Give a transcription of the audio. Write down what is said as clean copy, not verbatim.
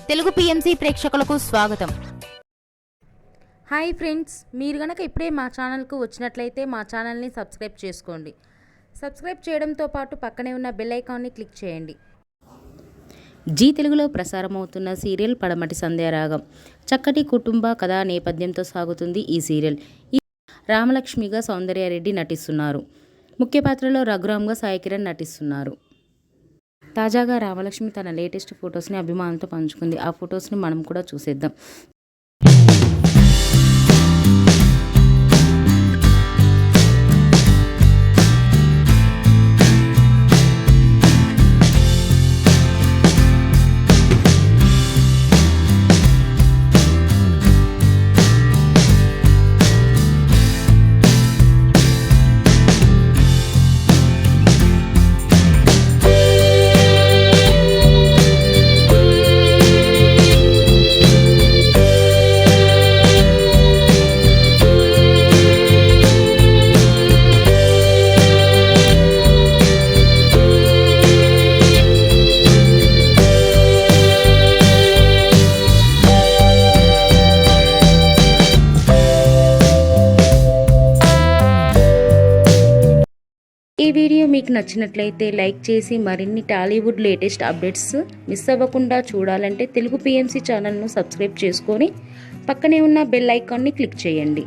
Telugu PMC ప్రేక్షకులకు స్వాగతం. Hi friends, మీరు గనక ఇప్పుడే మా ఛానల్కు వచ్చినట్లయితే మా ఛానల్ని సబ్స్క్రైబ్ చేసుకోండి. సబ్స్క్రైబ్ చేయడంతో పాటు పక్కనే ఉన్న బెల్ ఐకాన్ని క్లిక్ చేయండి. జీ తెలుగులో ప్రసారమవుతున్న సీరియల్ పడమటి సంధ్యారాగం. చక్కటి కుటుంబ కథా నేపథ్యంతో సాగుతుంది ఈ సీరియల్. ఈ రామలక్ష్మిగా సౌందర్యారెడ్డి నటిస్తున్నారు. ముఖ్య పాత్రలో రఘురామ్గా సాయి కిరణ్ నటిస్తున్నారు. తాజాగా రామలక్ష్మి తన లేటెస్ట్ ఫొటోస్ని అభిమానులతో పంచుకుంది. ఆ ఫొటోస్ని మనం కూడా చూసేద్దాం. ఈ వీడియో మీకు నచ్చినట్లయితే లైక్ చేసి మరిన్ని టాలీవుడ్ లేటెస్ట్ అప్డేట్స్ మిస్ అవ్వకుండా చూడాలంటే తెలుగు పిఎంసి ఛానల్ను సబ్స్క్రైబ్ చేసుకొని పక్కనే ఉన్న బెల్ ఐకాన్ని క్లిక్ చేయండి.